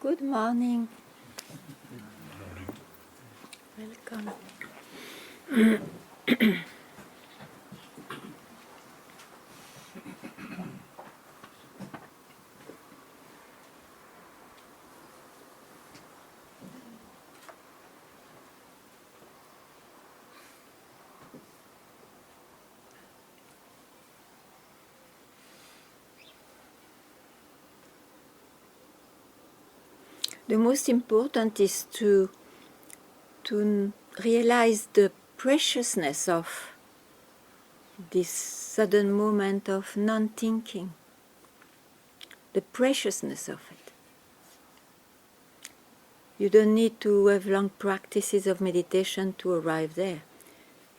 Good morning. Welcome. The most important is to realize the preciousness of this sudden moment of non-thinking, the preciousness of it. You don't need to have long practices of meditation to arrive there.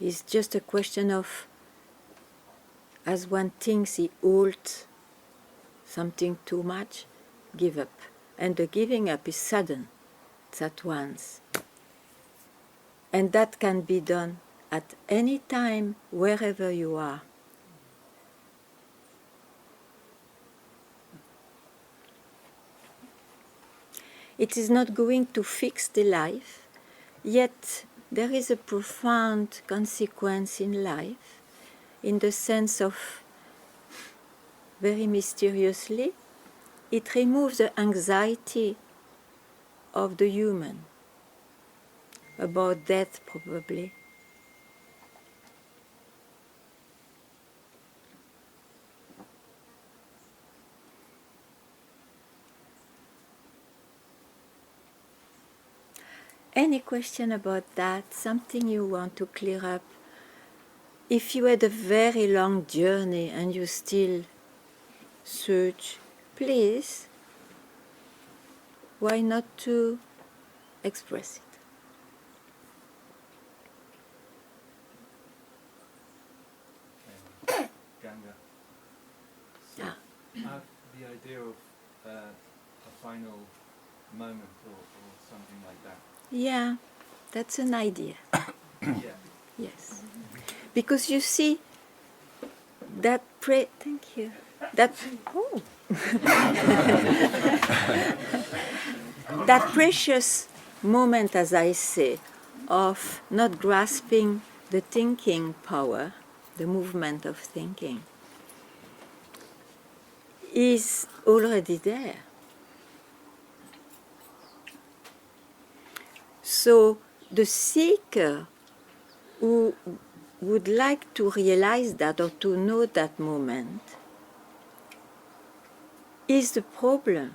It's just a question of, as one thinks he holds something too much, give up. And the giving up is sudden, it's at once. And that can be done at any time, wherever you are. It is not going to fix the life, yet there is a profound consequence in life, in the sense of, very mysteriously, it removes the anxiety of the human, about death probably. Any question about that? Something you want to clear up? If you had a very long journey and you still search, please, why not to express it? Ganga. So the idea of a final moment or something like that. Yeah, that's an idea. Yeah. Yes. Because you see, that thank you. That that precious moment, as I say, of not grasping the thinking power, the movement of thinking, is already there. So the seeker who would like to realize that or to know that moment is the problem.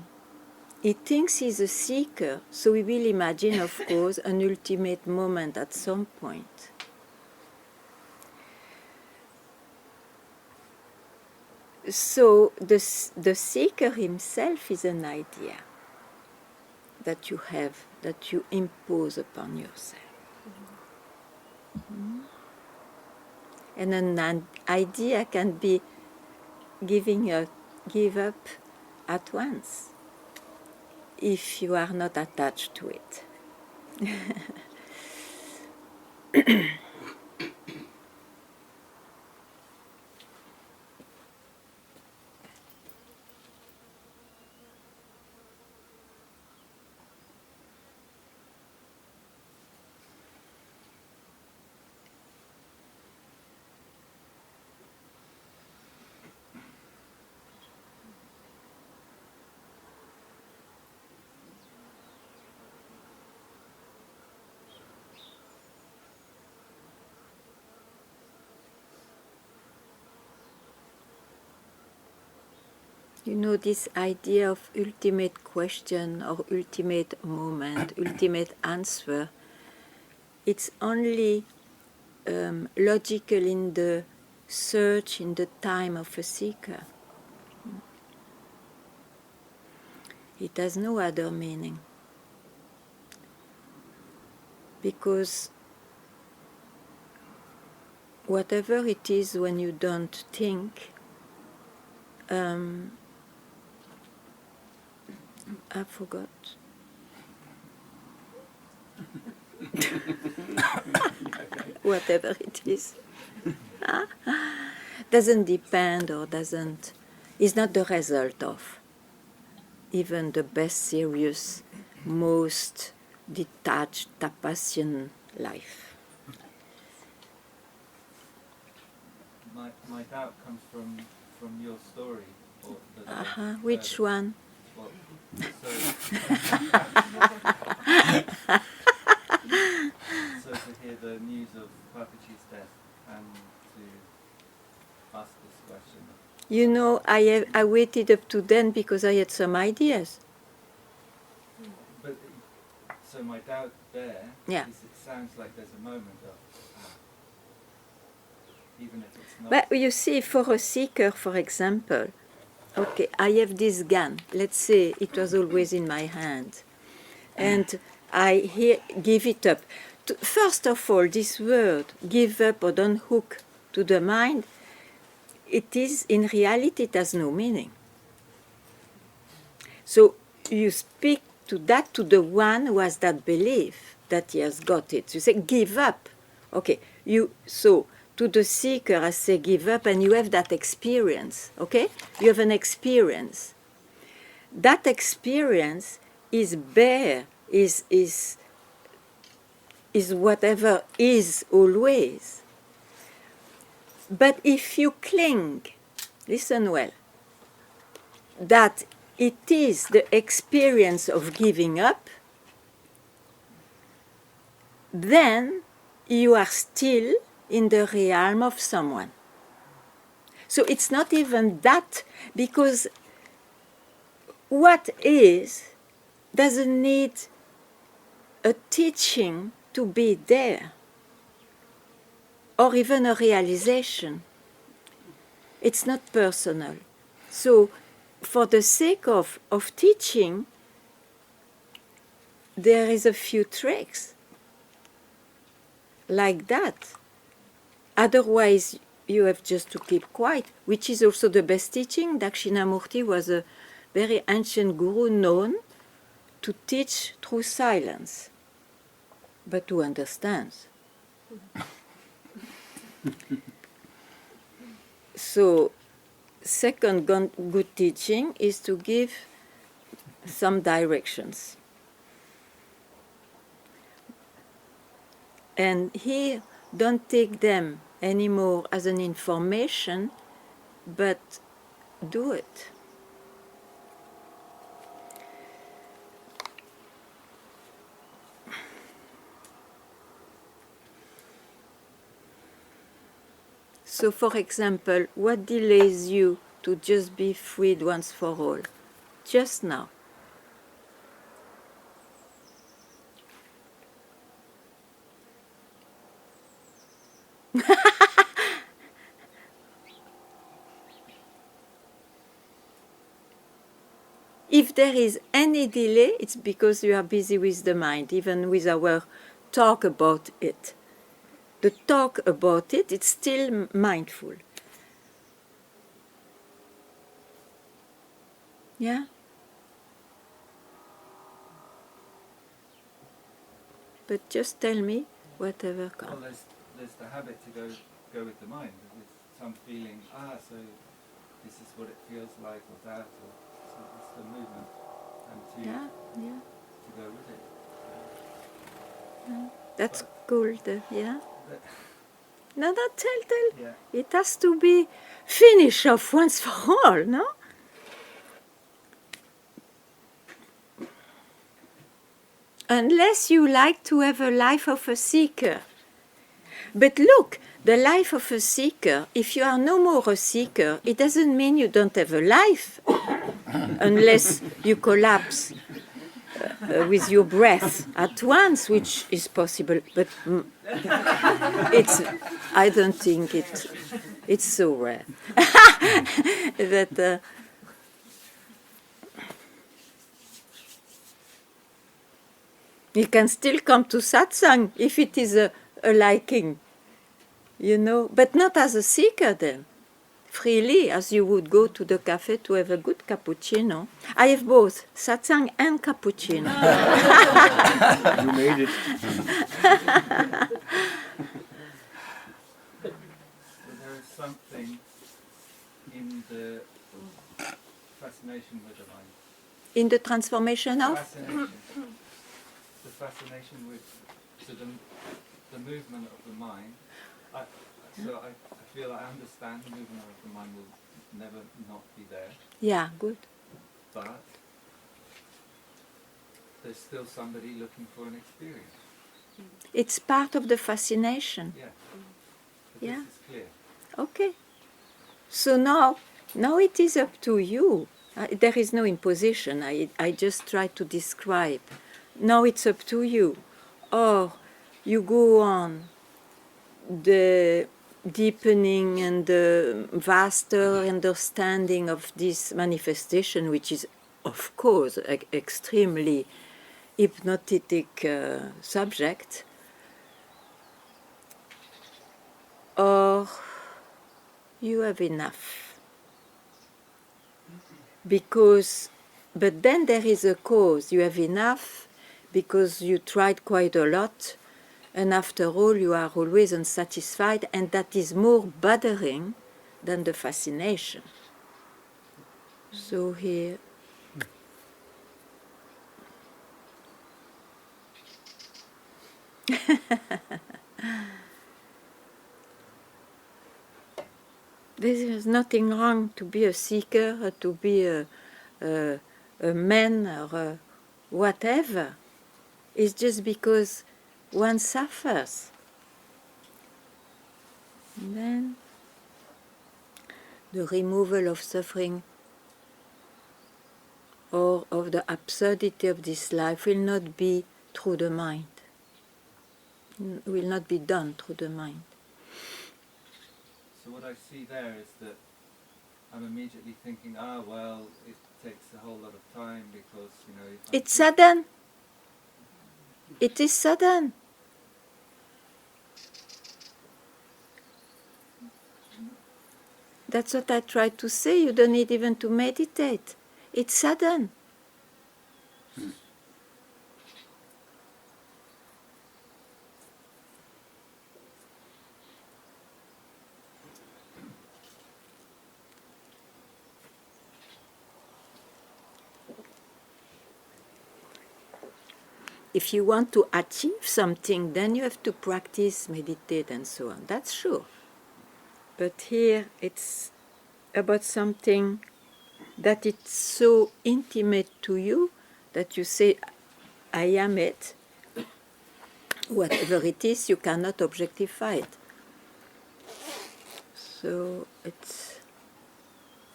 He thinks he's a seeker, so he will imagine, of course, an ultimate moment at some point. So the seeker himself is an idea that you have, that you impose upon yourself. And an idea can be give up at once if you are not attached to it. You know, this idea of ultimate question or ultimate moment, ultimate answer, it's only logical in the search, in the time of a seeker. It has no other meaning. Because whatever it is when you don't think, I forgot. Whatever it is. Doesn't depend or is not the result of. even the best serious, most detached Tapassian life. My doubt comes from your story. Or that Which one? Well, so to hear the news of Papaji's death and to ask this question. You know, I waited up to then because I had some ideas. But so my doubt there Yeah. is it sounds like there's a moment of even if it's not. But you see, for a seeker, for example, okay, I have this gun. Let's say it was always in my hand. And I give it up. First of all, this word, give up or unhook to the mind, it is, in reality, it has no meaning. So you speak to the one who has that belief that he has got it. You say, give up. Okay, so to the seeker, I say, give up, and you have that experience, okay? You have an experience. That experience is bare, is whatever is always. But if you cling, listen well, that it is the experience of giving up, then you are still in the realm of someone. So it's not even that, because what is doesn't need a teaching to be there, or even a realization. It's not personal. So for the sake of teaching, there is a few tricks like that. Otherwise, you have just to keep quiet, which is also the best teaching. Dakshinamurti was a very ancient guru known to teach through silence, but who understands. So, second good teaching is to give some directions. And here, don't take them anymore as an information, but do it. So, for example, what delays you to just be freed once for all? Just now. If there is any delay, it's because you are busy with the mind, even with our talk about it. The talk about it, it's still mindful. Yeah? But just tell me whatever comes. Well, there's the habit to go with the mind. There's some feeling, so this is what it feels like, or that, or so it's the movement, and to go with it. That's But, cool, yeah? No, tell. Yeah. It has to be finished off once for all, no? Unless you like to have a life of a seeker. But look, the life of a seeker, if you are no more a seeker, it doesn't mean you don't have a life, unless you collapse with your breath at once, which is possible. But I don't think it's so rare. that you can still come to satsang if it is a liking, but not as a seeker then. Freely, as you would go to the cafe to have a good cappuccino. I have both, satsang and cappuccino. You made it. So there is something in the fascination with the mind. In the transformation of? Fascination. The fascination with the movement of the mind. So I feel I understand the movement of the mind will never not be there. Yeah, good. But there's still somebody looking for an experience. It's part of the fascination. Yeah. But Yeah. this is clear. Okay. So now it is up to you. There is no imposition. I just try to describe. Now it's up to you. Or you go on the deepening and the vaster understanding of this manifestation, which is, of course, an extremely hypnotic subject, or you have enough. But then there is a cause. You have enough because you tried quite a lot, and after all you are always unsatisfied, and that is more bothering than the fascination. So here, there is nothing wrong to be a seeker, or to be a man, or whatever. It's just because one suffers. And then the removal of suffering or of the absurdity of this life will not be through the mind. Will not be done through the mind. So what I see there is that I'm immediately thinking, well, it takes a whole lot of time because, It's sudden. It is sudden. That's what I try to say. You don't need even to meditate. It's sudden. If you want to achieve something, then you have to practice, meditate, and so on. That's sure. But here it's about something that it's so intimate to you that you say, I am it. Whatever it is, you cannot objectify it. So it's...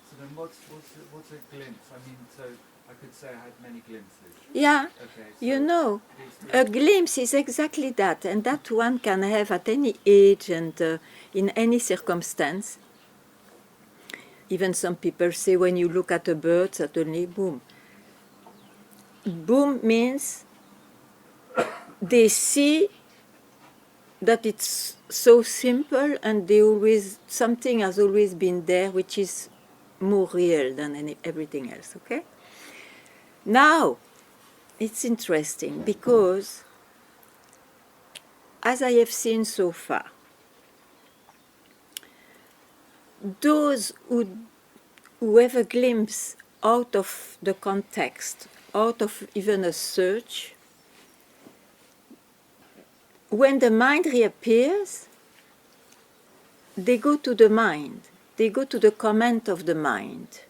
So then what's a glimpse? I mean, so I could say I had many glimpses. Yeah, Okay, you so know, these a glimpse is exactly that, and that one can have at any age and in any circumstance. Even some people say when you look at a bird, suddenly, boom. Boom means they see that it's so simple, and something has always been there, which is more real than everything else, okay? Now, it's interesting because, as I have seen so far, those who have a glimpse out of the context, out of even a search, when the mind reappears, they go to the mind. They go to the comment of the mind.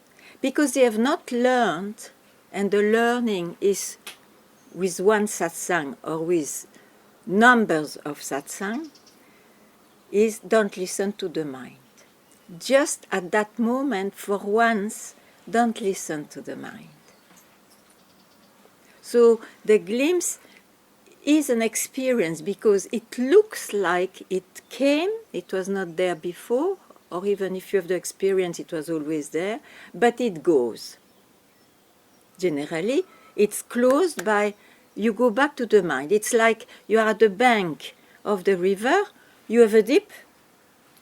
Because they have not learned, and the learning is with one satsang or with numbers of satsang, is don't listen to the mind. Just at that moment, for once, don't listen to the mind. So the glimpse is an experience because it looks like it came, it was not there before, or even if you have the experience, it was always there, but it goes. Generally, it's closed by, you go back to the mind. It's like you are at the bank of the river, you have a dip,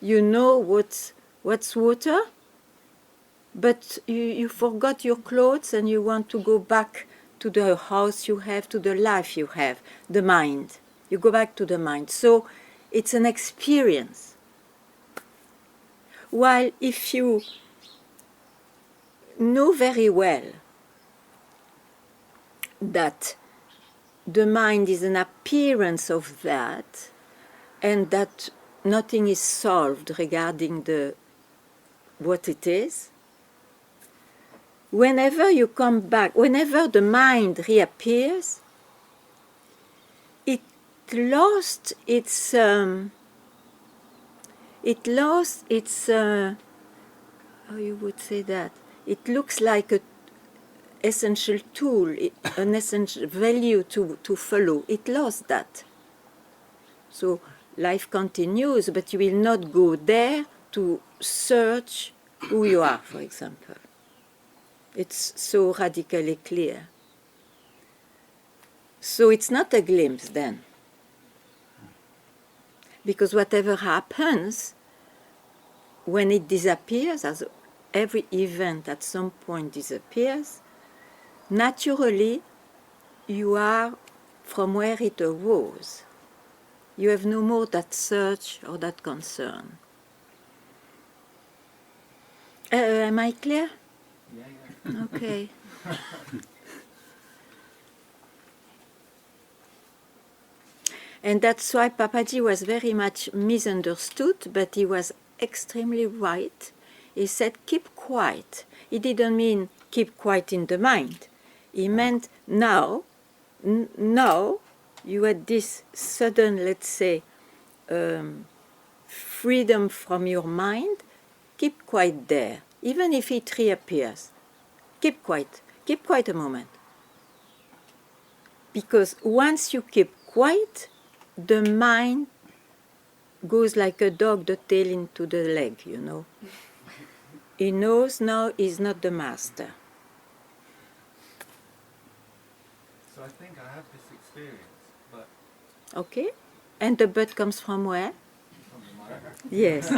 you know what's water, but you forgot your clothes and you want to go back to the house you have, to the life you have, the mind. You go back to the mind. So it's an experience. While if you know very well that the mind is an appearance of that, and that nothing is solved regarding what it is. Whenever you come back, whenever the mind reappears, it lost its how you would say that? It looks like a essential tool, an essential value to follow. It lost that. So life continues, but you will not go there to search who you are, for example. It's so radically clear. So it's not a glimpse then. Because whatever happens, when it disappears, as every event at some point disappears, naturally you are from where it arose. You have no more that search or that concern. Am I clear? Yeah. Okay. And that's why Papaji was very much misunderstood, but he was extremely right. He said, keep quiet. He didn't mean keep quiet in the mind. He meant now you had this sudden, let's say, freedom from your mind. Keep quiet there. Even if it reappears, keep quiet a moment. Because once you keep quiet, the mind goes like a dog, the tail into the leg, you know. He knows now he's not the master. So I think I have this experience, but Okay? And the but comes from where? from the mind. Yes.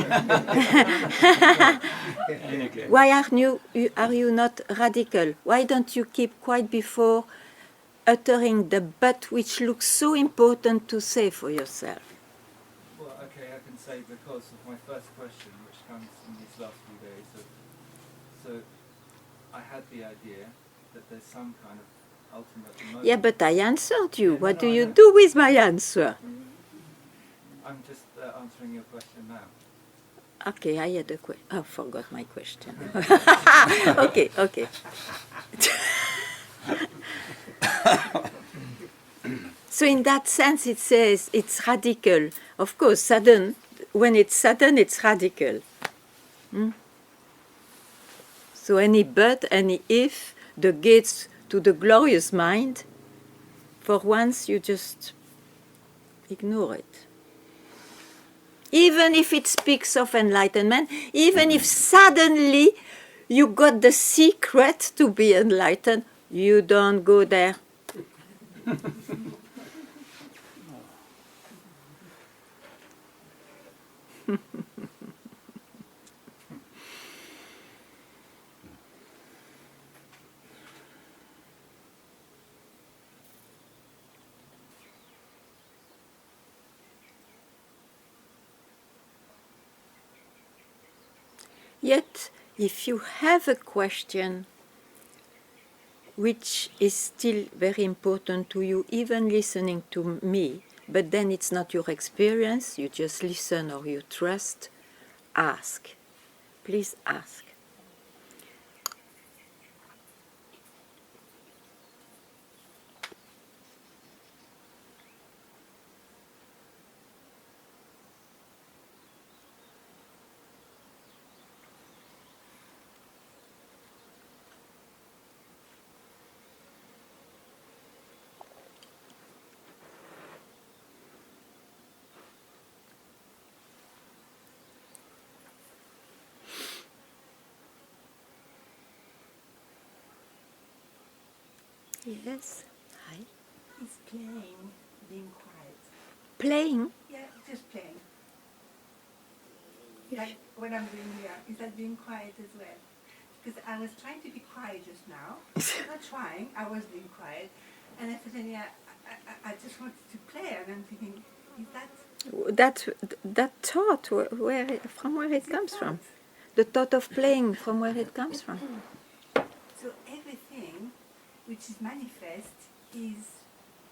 Why are you not radical? Why don't you keep quiet before uttering the but which looks so important to say for yourself? Well, okay, I can say because of my first question, which comes in these last few days. So I had the idea that there's some kind of ultimate moment. Yeah, but I answered you. Yeah, What no, do I you know. do with my answer? I'm just answering your question now. Okay, I had a question. I forgot my question. Okay. So in that sense, it says it's radical. Of course, sudden. When it's sudden, it's radical. So any but, any if, the gates to the glorious mind, for once you just ignore it. Even if it speaks of enlightenment, even if suddenly you got the secret to be enlightened, you don't go there. Yet, if you have a question which is still very important to you, even listening to me, but then it's not your experience, you just listen or you trust, ask. Please ask. Yes. Hi. It's playing, being quiet. Playing? Yeah, just playing. Like when I'm doing here, is that being quiet as well? Because I was trying to be quiet just now. Not trying, I was being quiet. And I suddenly, I just wanted to play, and I'm thinking, is that... That thought, from where it comes from? The thought of playing, from where it comes from? So everything which is manifest, is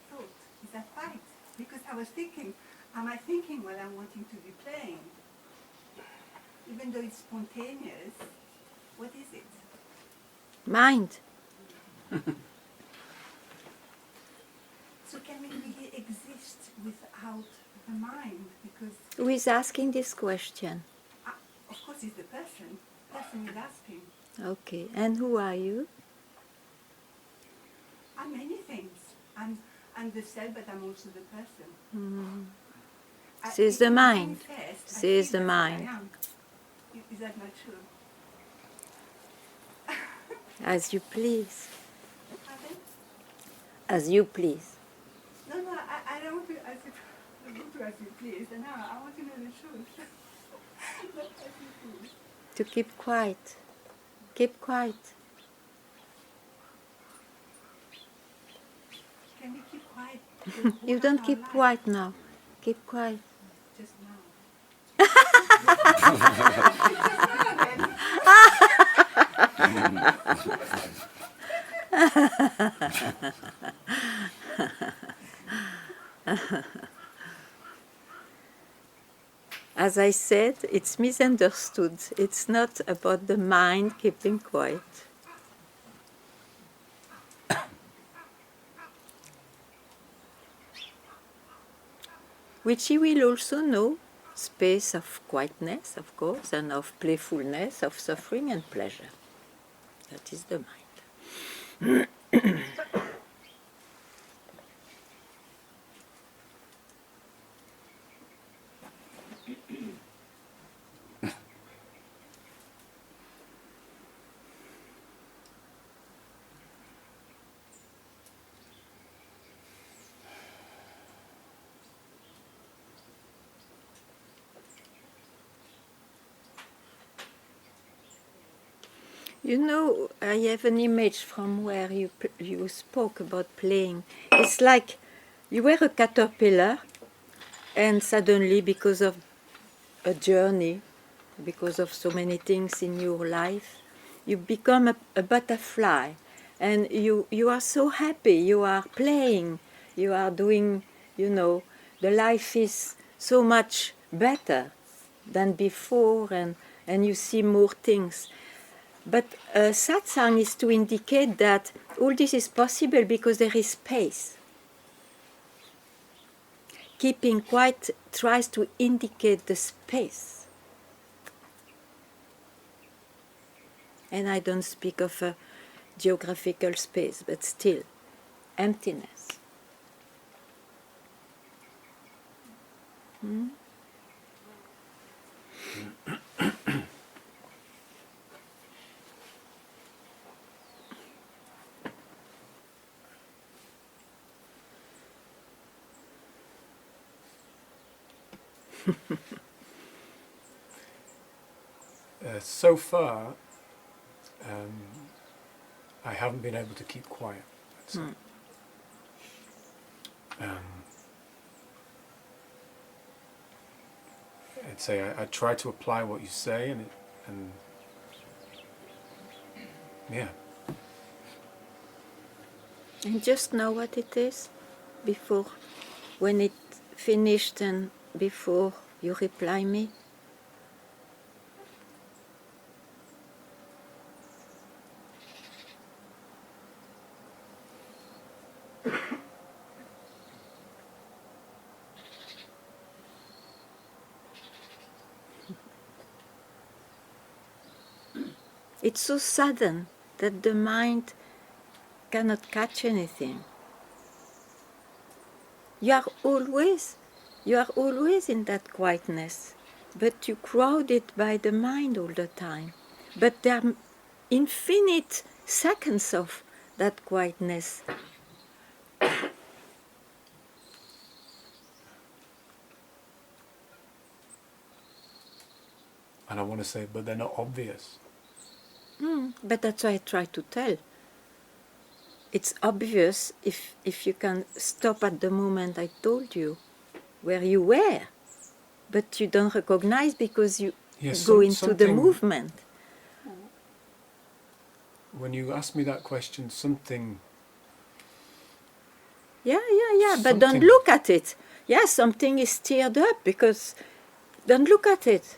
thought. Is that right? Because I was thinking, am I thinking while I'm wanting to be playing? Even though it's spontaneous, what is it? Mind. So can we really exist without the mind? Because, Who is asking this question? of course, it's the person. The person is asking. Okay, and who are you? I'm many things. I'm the self, but I'm also the person. Says the mind. Manifest, I Says feel the that's what I mind. am. Is that not true? As you please. Pardon? As you please. No, I don't want to ask you, go to ask you, please. No, I want to know the truth. Not ask you, please. To keep quiet. Keep quiet. Can we keep quiet? You all don't our keep life? quiet now. Keep quiet. Just now. As I said, it's misunderstood. It's not about the mind keeping quiet. Which he will also know, space of quietness, of course, and of playfulness, of suffering and pleasure. That is the mind. You know, I have an image from where you spoke about playing. It's like you were a caterpillar, and suddenly, because of a journey, because of so many things in your life, you become a butterfly, and you are so happy. You are playing. You are doing. The life is so much better than before, and you see more things. But satsang is to indicate that all this is possible because there is space. Keeping quiet tries to indicate the space. And I don't speak of a geographical space, but still, emptiness. So far, I haven't been able to keep quiet. I'd say I try to apply what you say, and yeah. And just know what it is before, when it finished and before you reply me. It's so sudden that the mind cannot catch anything. You are always in that quietness, but you crowd it by the mind all the time. But there are infinite seconds of that quietness. And I want to say, but they're not obvious. But that's what I try to tell. It's obvious if you can stop at the moment I told you, where you were, but you don't recognize because you go into the movement. When you asked me that question, something Yeah. But don't Something. look at it. Yeah, something is stirred up because don't look at it.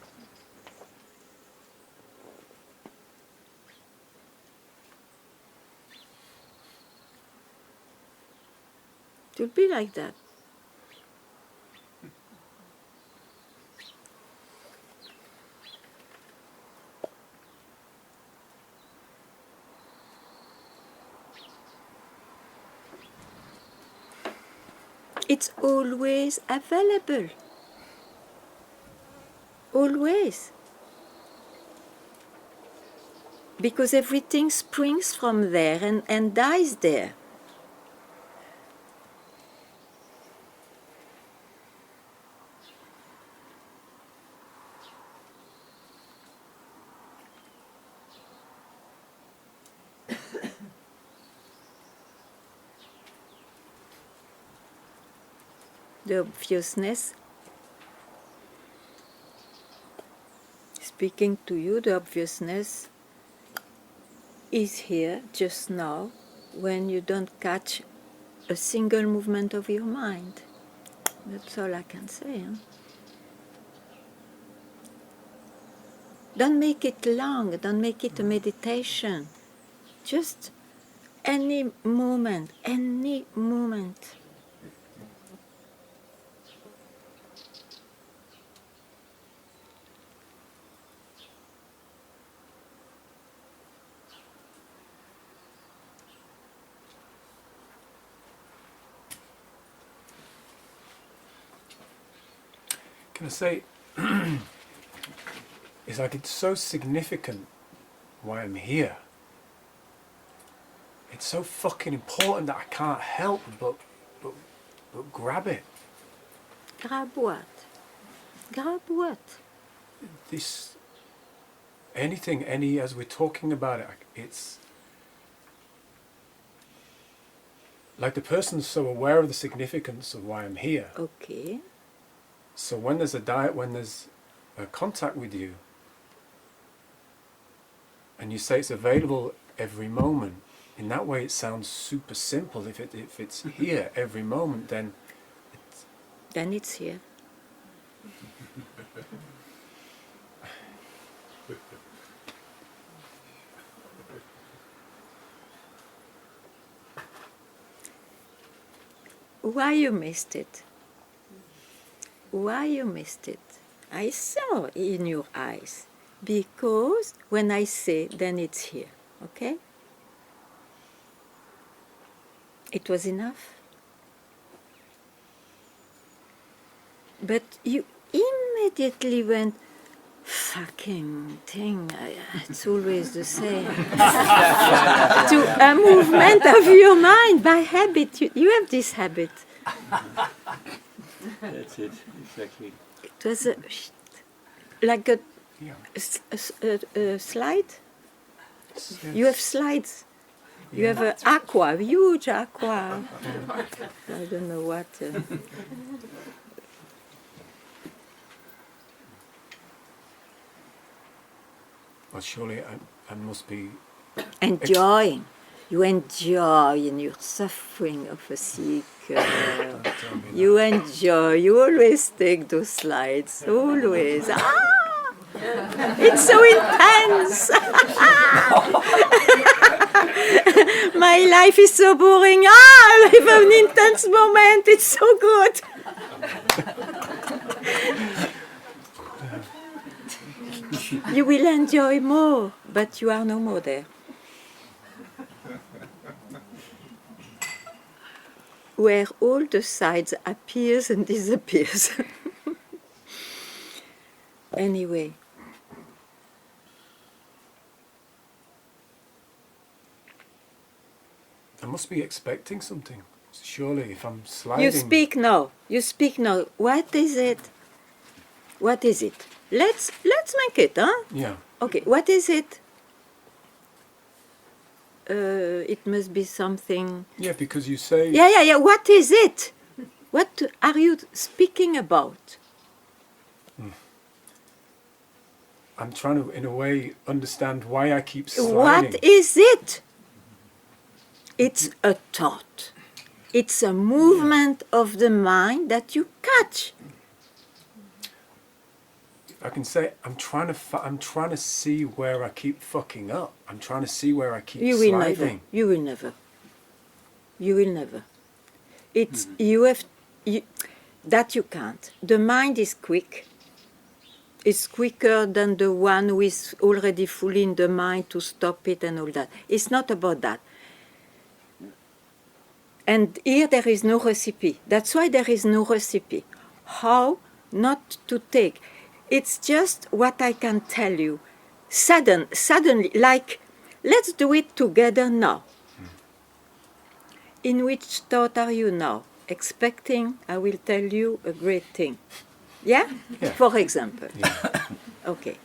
It will be like that. It's always available. Always. Because everything springs from there and dies there. The obviousness speaking to you, the obviousness is here just now when you don't catch a single movement of your mind. That's all I can say. Huh? Don't make it long, don't make it a meditation. Just any moment, any moment. Can I say, it's like it's so significant why I'm here. It's so fucking important that I can't help but grab it. Grab what? Grab what? This, anything, as we're talking about it, it's like the person's so aware of the significance of why I'm here. Okay. So when there's a contact with you, and you say it's available every moment, in that way it sounds super simple. If it's here every moment, then it's here. Why you missed it? Why you missed it? I saw in your eyes. Because when I say, then it's here. Okay? It was enough. But you immediately went, fucking thing, it's always the same. To a movement of your mind by habit. You have this habit. That's it, exactly. It was like a slide. yes. You have slides. You have an aqua, huge aqua. I don't know what. Well, surely I must be Enjoying. You enjoy in your suffering of a seeker. You enjoy. You always take those slides. Always. It's so intense. My life is so boring. I have an intense moment. It's so good. You will enjoy more, but you are no more there. Where all the sides appears and disappears. Anyway. I must be expecting something. Surely, if I'm sliding. You speak now. You speak now. What is it? What is it? Let's make it, huh? Yeah. Okay. What is it? It must be something. Yeah, because you say. Yeah. What is it? What are you speaking about? I'm trying to, in a way, understand why I keep sliding. What is it? It's a thought. It's a movement of the mind that you catch. I can say I'm trying to see where I keep fucking up. I'm trying to see where I keep You will never. sliding. You will never. You will never. It's that you can't. The mind is quick. It's quicker than the one who is already fully in the mind to stop it and all that. It's not about that. And here there is no recipe. That's why there is no recipe. How not to take. It's just what I can tell you. Suddenly, like, let's do it together now. In which thought are you now? Expecting I will tell you a great thing. Yeah? Yeah. For example. Yeah. Okay.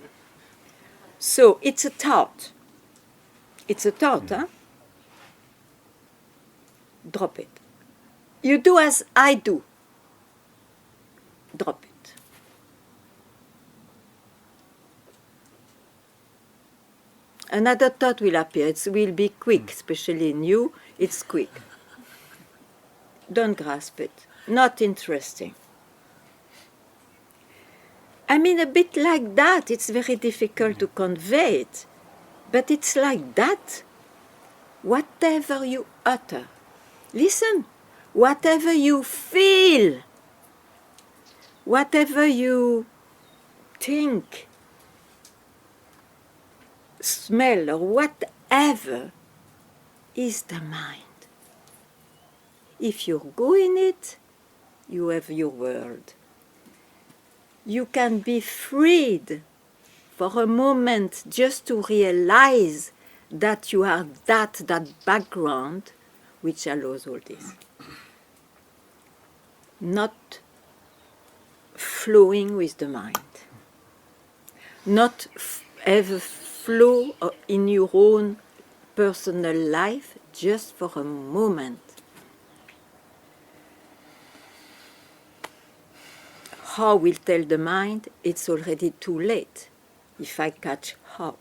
So it's a thought. It's a thought, huh? Drop it. You do as I do. Drop it. Another thought will appear. It will be quick, especially in you. It's quick. Don't grasp it. Not interesting. I mean, a bit like that. It's very difficult to convey it. But it's like that. Whatever you utter. Listen. Whatever you feel. Whatever you think. Smell or whatever is the mind. If you go in it, you have your world. You can be freed for a moment just to realize that you are that background which allows all this. Not flowing with the mind. Not have a flow in your own personal life just for a moment. How will tell the mind, it's already too late if I catch how.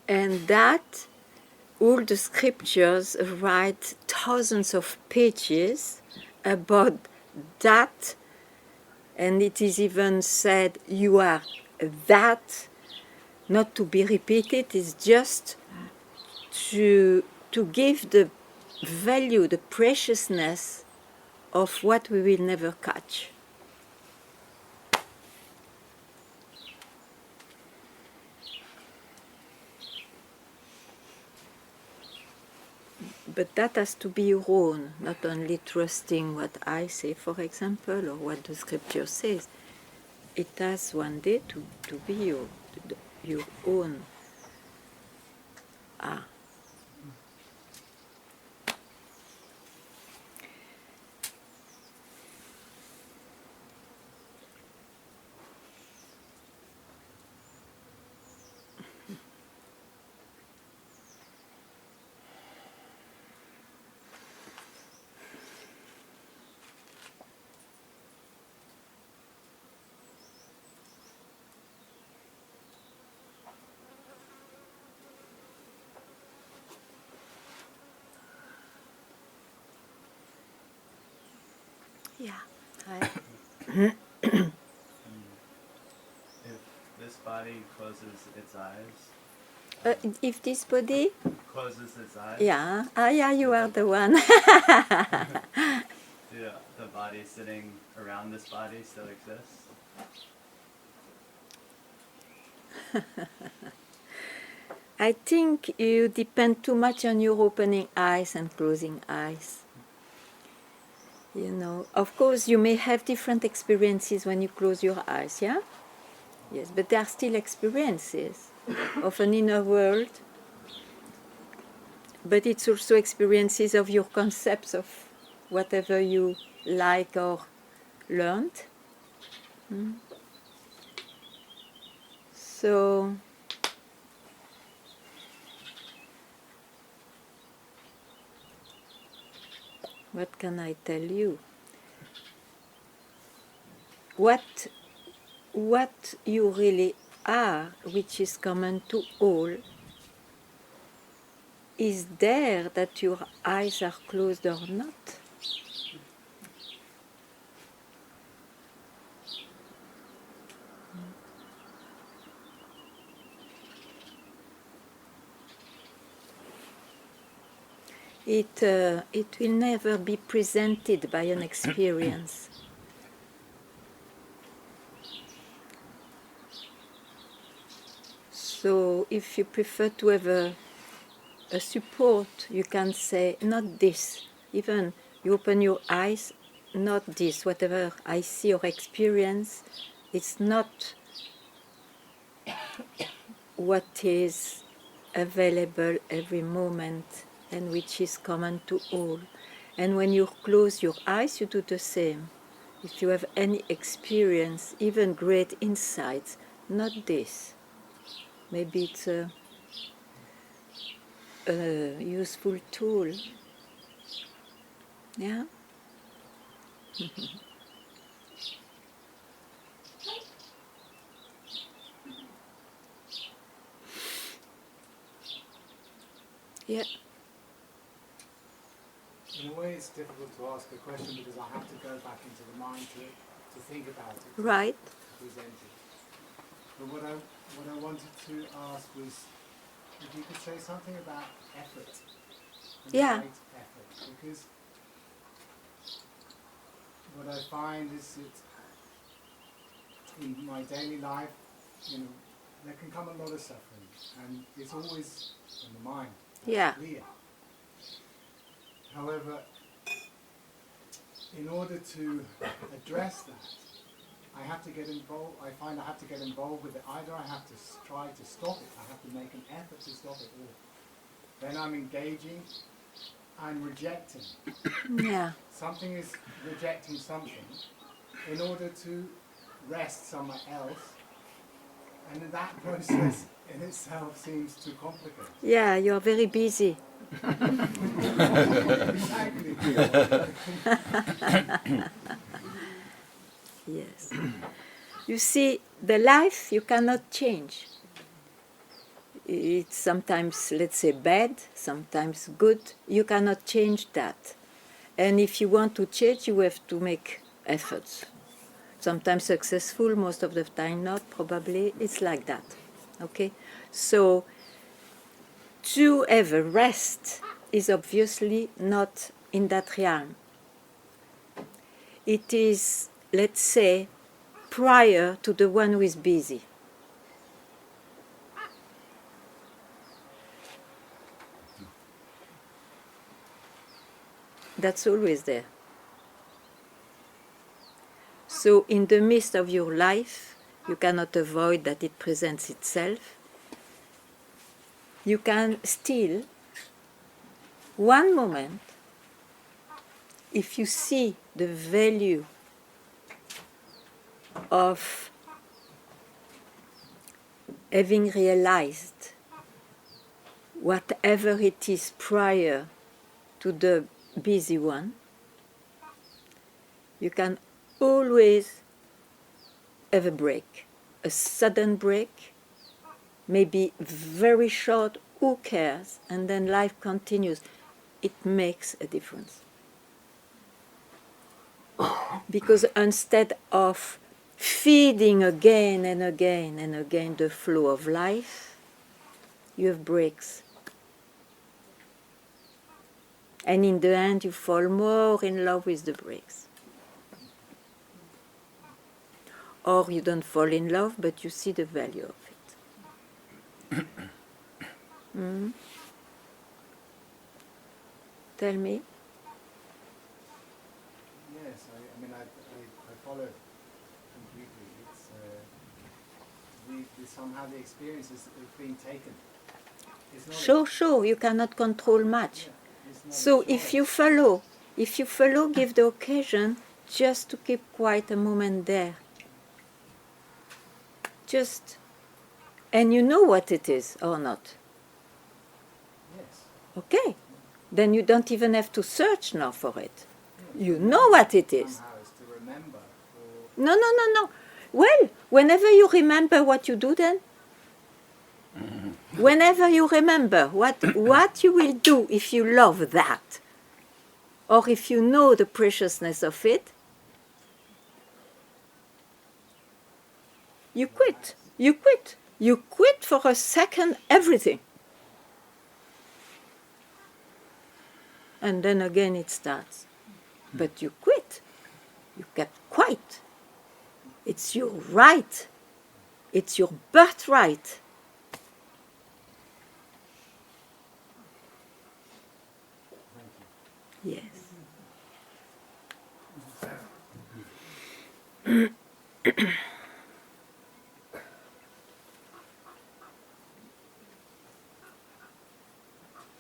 And that, all the scriptures write thousands of pages about that, and it is even said, you are that, not to be repeated, is just to give the value, the preciousness of what we will never catch. But that has to be your own, not only trusting what I say, for example, or what the scripture says. It has one day to be your own. Ah. Yeah. If this body closes its eyes, If this body, closes its eyes, yeah, yeah, you are the one. the body sitting around this body still exists? I think you depend too much on your opening eyes and closing eyes. You know, of course, you may have different experiences when you close your eyes, yeah? Yes, but they are still experiences of an inner world but it's also experiences of your concepts of whatever you like or learned. Mm. So what can I tell you? What you really are, which is common to all, is there that your eyes are closed or not. It will never be presented by an experience. So if you prefer to have a support, you can say, not this. Even you open your eyes, not this. Whatever I see or experience, it's not what is available every moment and which is common to all. And when you close your eyes, you do the same. If you have any experience, even great insights, not this. Maybe it's a useful tool. Yeah? Yeah. In a way, it's difficult to ask a question because I have to go back into the mind to think about it, Right. to present it. But what I wanted to ask was if you could say something about effort. And Yeah. great effort, because what I find is that in my daily life, there can come a lot of suffering, and it's always in the mind. That's Yeah. clear. However, in order to address that, I have to get involved. I find I have to get involved with it. Either I have to try to stop it, I have to make an effort to stop it, or then I'm engaging, I'm rejecting. Yeah. Something is rejecting something in order to rest somewhere else, and that process in itself seems too complicated. Yeah, you're very busy. Exactly. Yes. You see, the life you cannot change. It's sometimes, let's say, bad, sometimes good. You cannot change that. And if you want to change, you have to make efforts. Sometimes successful, most of the time not, probably. It's like that. Okay? So, to have a rest is obviously not in that realm. It is, let's say, prior to the one who is busy. That's always there. So in the midst of your life, you cannot avoid that it presents itself. You can still, one moment, if you see the value of having realized whatever it is prior to the busy one, you can always have a break, a sudden break, maybe very short, who cares, and then life continues. It makes a difference. Because instead of feeding again and again and again the flow of life, you have breaks. And in the end, you fall more in love with the breaks. Or you don't fall in love, but you see the value of it. Mm? Tell me. Yes, I follow it completely. It's somehow the experience is being taken. It's not Sure, you cannot control much. it's not So a if you choice. follow, give the occasion just to keep quiet a moment there. Just, and you know what it is or not. Yes. Okay, then you don't even have to search now for it. You know what it is. Somehow it's to remember. Or No. Well, whenever you remember what you do then, whenever you remember what you will do if you love that, or if you know the preciousness of it, you quit. You quit. You quit for a second everything. And then again it starts. But you quit. You get quiet. It's your right. It's your birthright. Yes.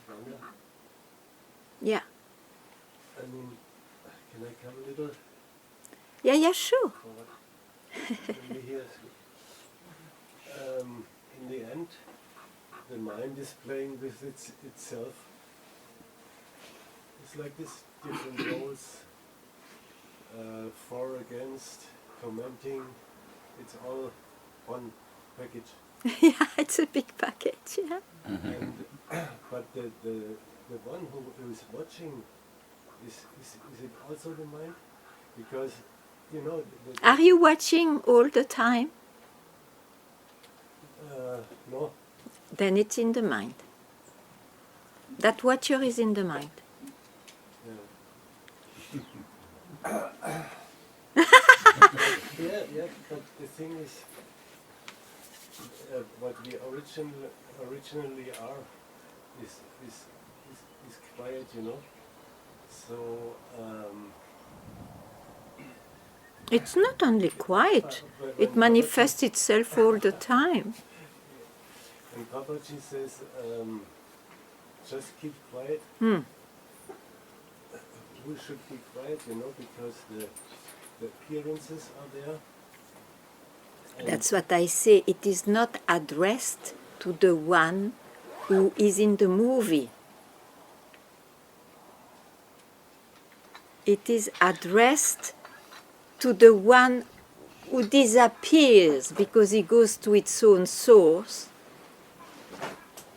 Ganga, Yeah. I mean, can I come a little Yeah, sure. forward? Maybe here. In the end, the mind is playing with itself. It's like this different roles, for, against, commenting. It's all one package. Yeah, it's a big package, yeah. And but the one who is watching is it also the mind? Because you know. Are you watching all the time? No. Then it's in the mind. That watcher is in the mind. Yeah, but the thing is, what we originally are is quiet, you know. So It's not only quiet, it manifests itself all the time. when Papaji says, just keep quiet, we should be quiet, you know, because the appearances are there. And That's what I say. It is not addressed to the one who is in the movie. It is addressed to the one who disappears because he goes to its own source,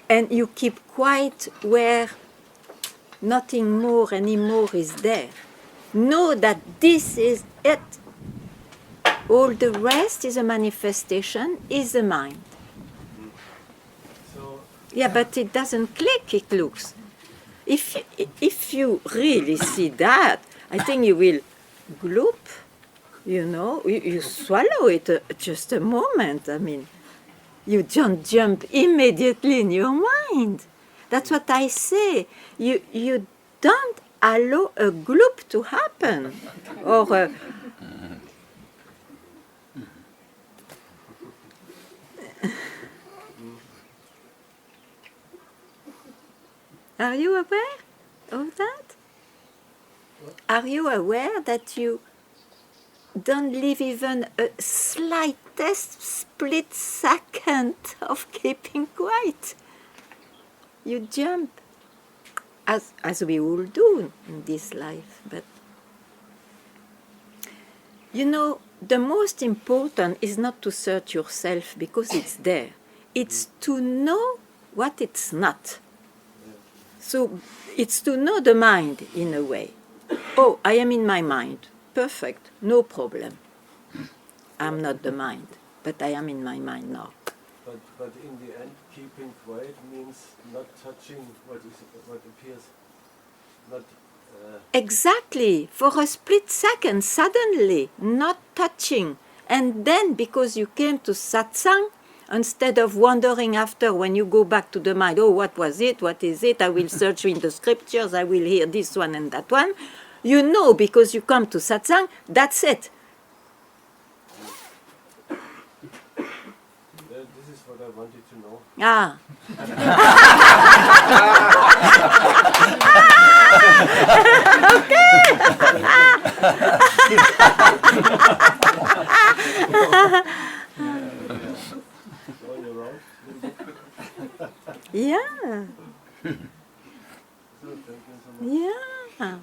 and you keep quiet where nothing more anymore is there. Know that this is it. All the rest is a manifestation, is the mind. so Yeah, but it doesn't click, it looks. If you really see that, I think you will gloop, you know, you swallow it just a moment. I mean, you don't jump immediately in your mind. That's what I say. You don't allow a gloop to happen. Or a, are you aware of that? Are you aware that you don't leave even a slightest split second of keeping quiet? You jump, as we all do in this life. But you know, the most important is not to search yourself because it's there. It's to know what it's not. So it's to know the mind in a way. Oh, I am in my mind. Perfect, no problem. I'm not the mind, but I am in my mind now. but in the end, keeping quiet means not touching what appears, not. Exactly, for a split second, suddenly, not touching. And then, because you came to satsang, instead of wandering after when you go back to the mind, oh, what was it, what is it, I will search in the scriptures, I will hear this one and that one, you know, because you come to satsang, that's it. This is what I wanted to know. Ah. All around. Yeah. So thank you so much. Yeah.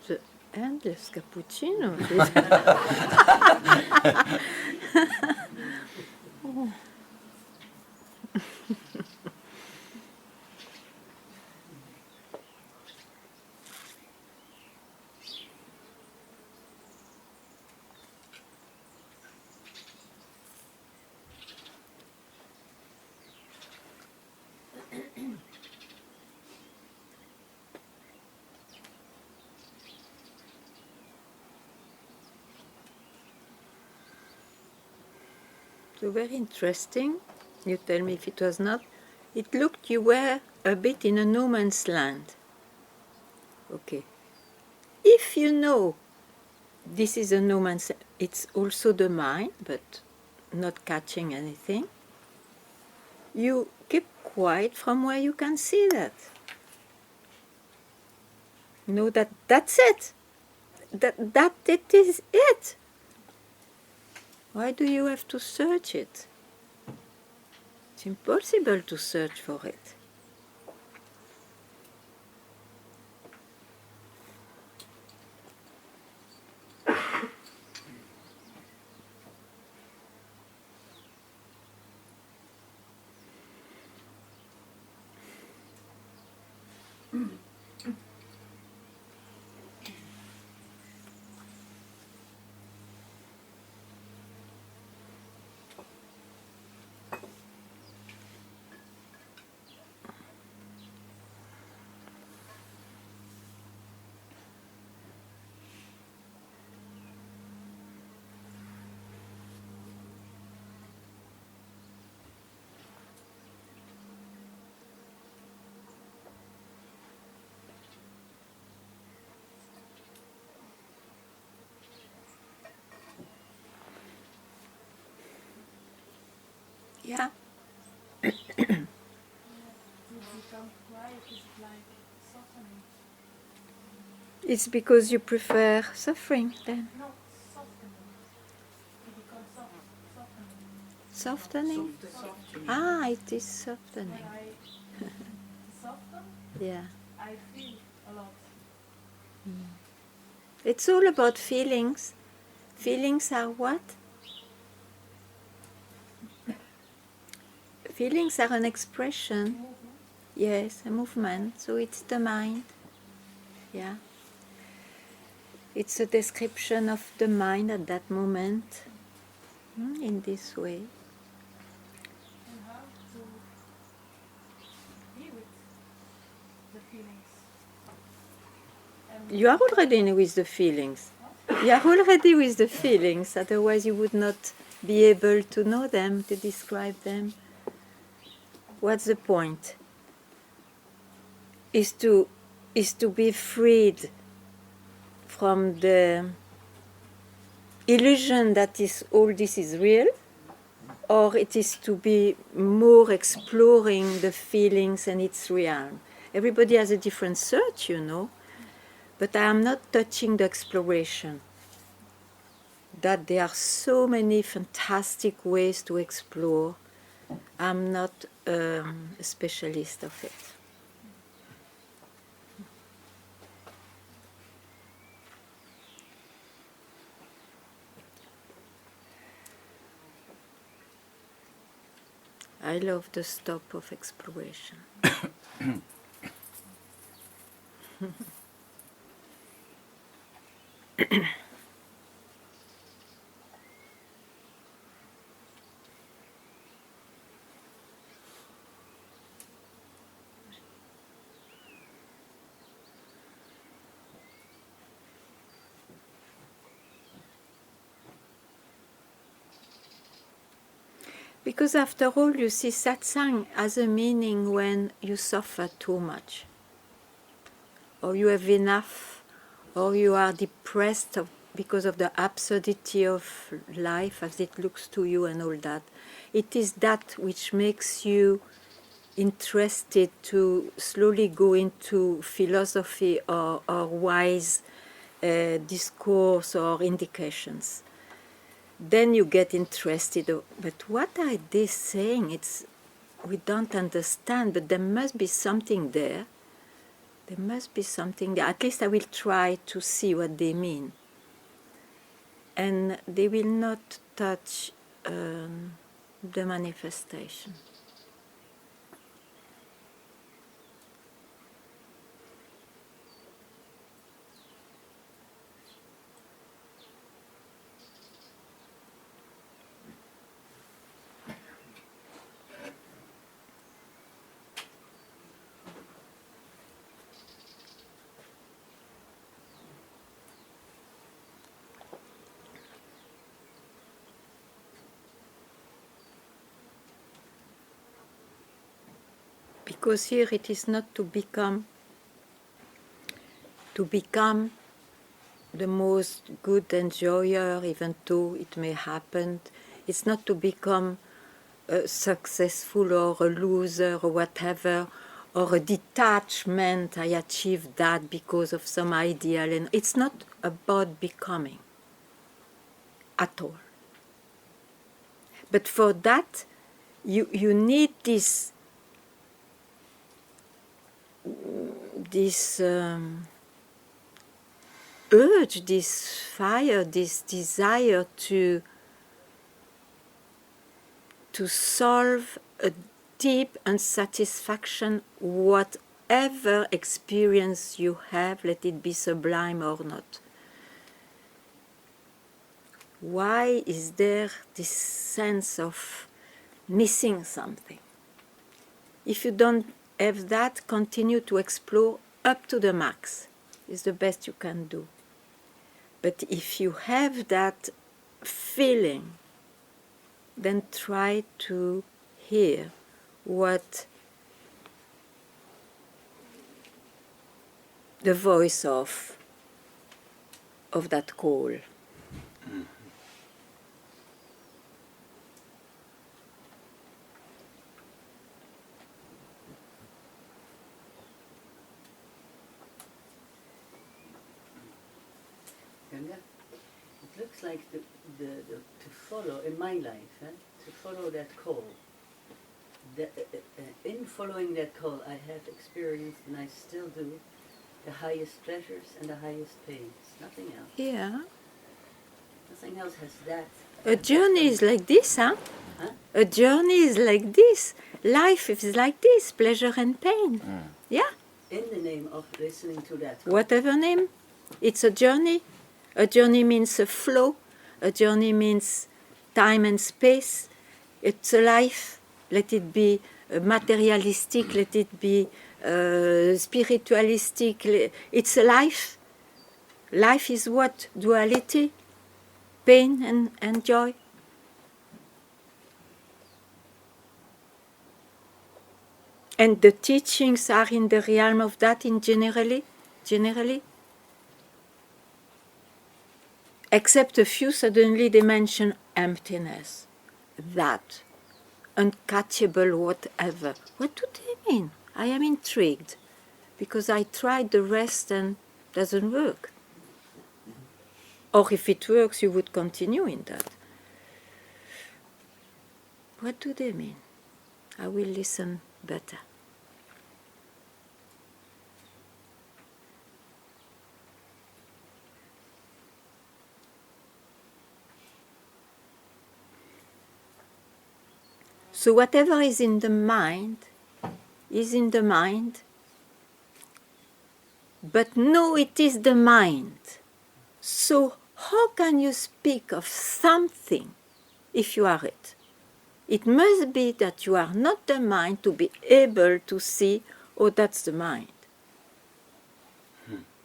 The endless cappuccino. So very interesting. You tell me if it was not. It looked you were a bit in a no man's land. Okay. If you know this is a no man's, it's also the mind, but not catching anything. You keep quiet from where you can see that. Know that that's it. That it is it. Why do you have to search it? It's impossible to search for it. Yeah. To become quiet is like softening. It's because you prefer suffering then. Not softening. To become softening. Softening? Ah, it is softening. When I soften, Yeah. I feel a lot. It's all about feelings. Feelings are what? Feelings are an expression. Movement. Yes, a movement. So it's the mind. Yeah. It's a description of the mind at that moment in this way. And how to be with the feelings. And You are already with the feelings. You are already with the feelings, otherwise you would not be able to know them, to describe them. What's the point? Is to be freed from the illusion that is all this is real, or it is to be more exploring the feelings and its realm. Everybody has a different search, you know, but I am not touching the exploration. That there are so many fantastic ways to explore. I'm not a specialist of it. I love the stop of exploration. Because after all, you see, satsang has a meaning when you suffer too much, or you have enough, or you are depressed because of the absurdity of life as it looks to you and all that. It is that which makes you interested to slowly go into philosophy or wise discourse or indications. Then you get interested. But what are they saying? We don't understand, but there must be something there. There must be something there. At least I will try to see what they mean. And they will not touch the manifestation. Because here it is not to become the most good enjoyer, even though it may happen. It's not to become successful or a loser or whatever, or a detachment. I achieved that because of some ideal. And it's not about becoming at all. But for that, you need this urge, this fire, this desire to solve a deep unsatisfaction, whatever experience you have, let it be sublime or not. Why is there this sense of missing something? If you don't have that, continue to explore up to the max. Is the best you can do. But if you have that feeling, then try to hear what the voice of that call. Ganga, it looks like the to follow in my life, to follow that call. In following that call, I have experienced, and I still do, the highest pleasures and the highest pains. Nothing else. Yeah. Nothing else has that. A journey is like this, huh? A journey is like this. Life is like this, pleasure and pain. Yeah? In the name of listening to that. Whatever name. It's a journey. A journey means a flow. A journey means time and space. It's a life. Let it be materialistic, let it be spiritualistic. It's a life. Life is what? Duality, pain and joy. And the teachings are in the realm of that in generally. Except a few, suddenly they mention emptiness. That. Uncatchable, whatever. What do they mean? I am intrigued. Because I tried the rest and doesn't work. Or if it works, you would continue in that. What do they mean? I will listen better. So whatever is in the mind, but no, it is the mind. So how can you speak of something if you are it? It must be that you are not the mind to be able to see, oh, that's the mind.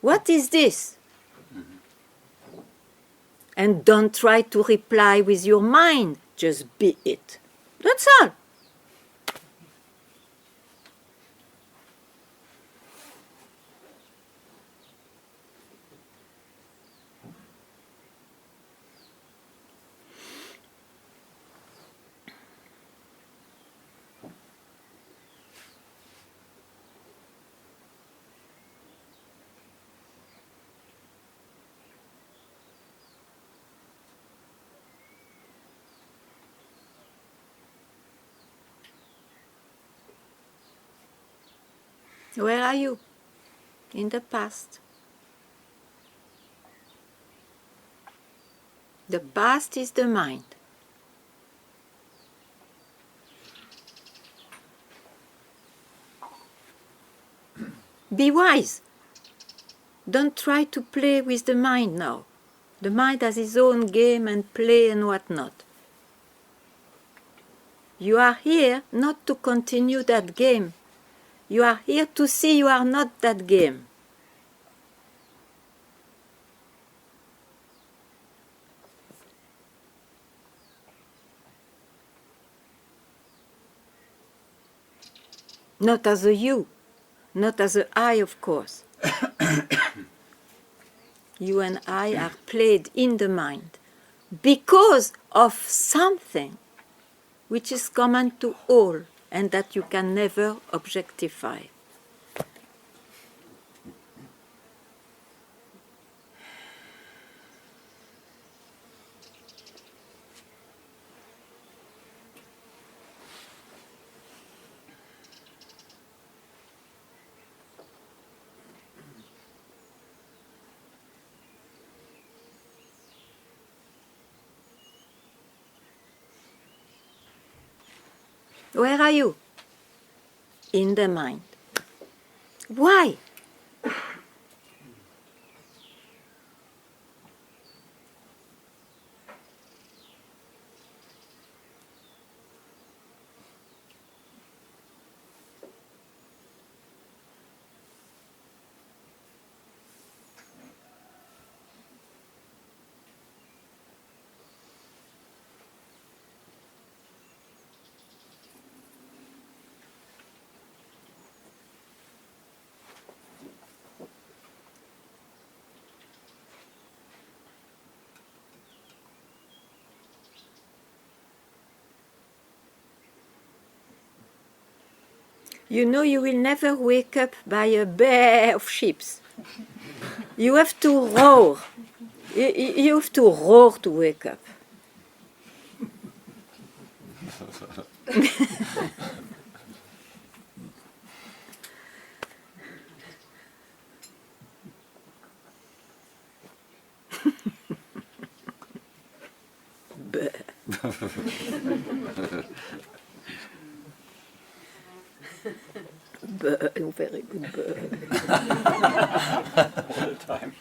What is this? And don't try to reply with your mind, just be it. That's all. Where are you? In the past. The past is the mind. Be wise. Don't try to play with the mind now. The mind has its own game and play and whatnot. You are here not to continue that game. You are here to see you are not that game. Not as a you, not as a I, of course. You and I are played in the mind because of something which is common to all and that you can never objectify. Where are you? In the mind. Why? You know you will never wake up by a bay of ships. You have to roar. You have to roar to wake up. Very good All the time.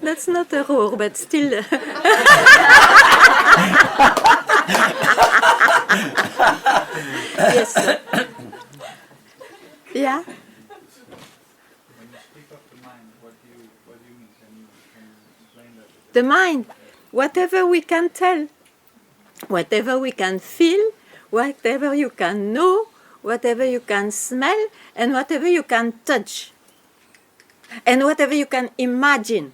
That's not a roar, but still. Yes. Sir. Yeah. When you speak of the mind, what do you mean? Can you explain that? The mind, whatever we can tell, whatever we can feel, whatever you can know, whatever you can smell, and whatever you can touch, and whatever you can imagine.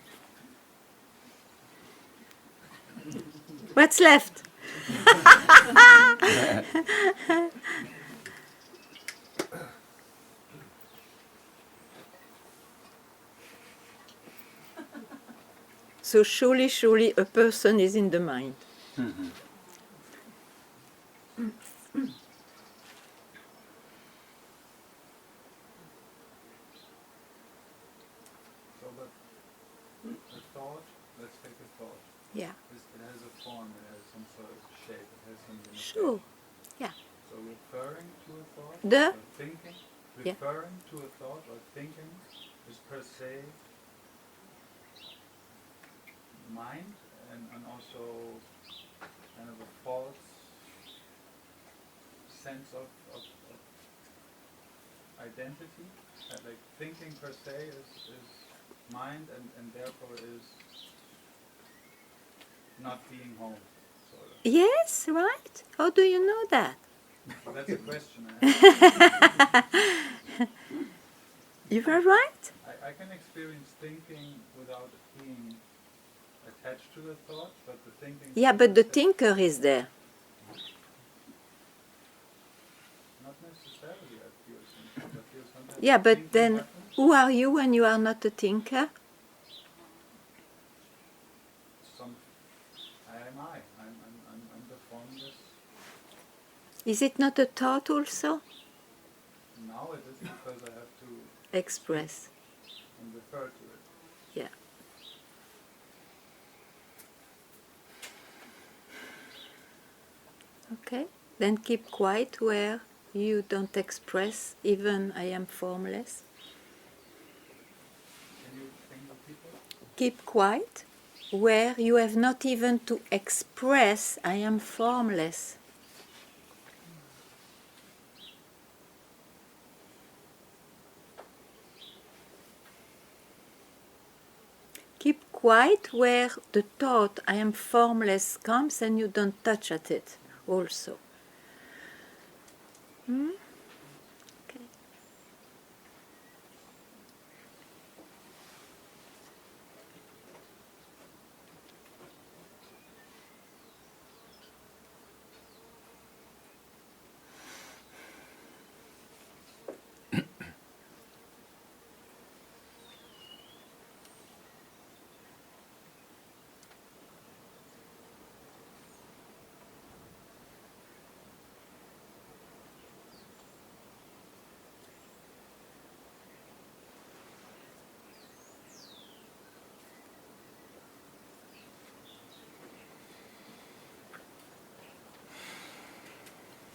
What's left? So surely a person is in the mind. Mm-hmm. So, but a thought, let's take a thought. Yeah. It has a form, it has some sort of shape, it has some limitation. Sure. Yeah. So referring to a thought, The thinking, Yeah. referring to a thought or thinking is per se mind and also kind of a false sense of identity. That like thinking per se is mind and therefore is not being home, sort of. Yes, right? How do you know that? Well, that's a question I have. You are right. I can experience thinking without being attached to the thought, but the thinking... Yeah, but the thinker is there. Not necessarily, I feel sometimes Yeah, but thinking then happens. who are you when you are not a thinker? I'm the formless. Is it not a thought also? Now it is because I have to Express. and refer to it. Yeah. Okay. Then keep quiet where you don't express, even I am formless. Can you repeat that? Keep quiet where you have not even to express I am formless. Keep quiet where the thought I am formless comes and you don't touch at it also. Okay.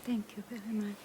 Thank you very much.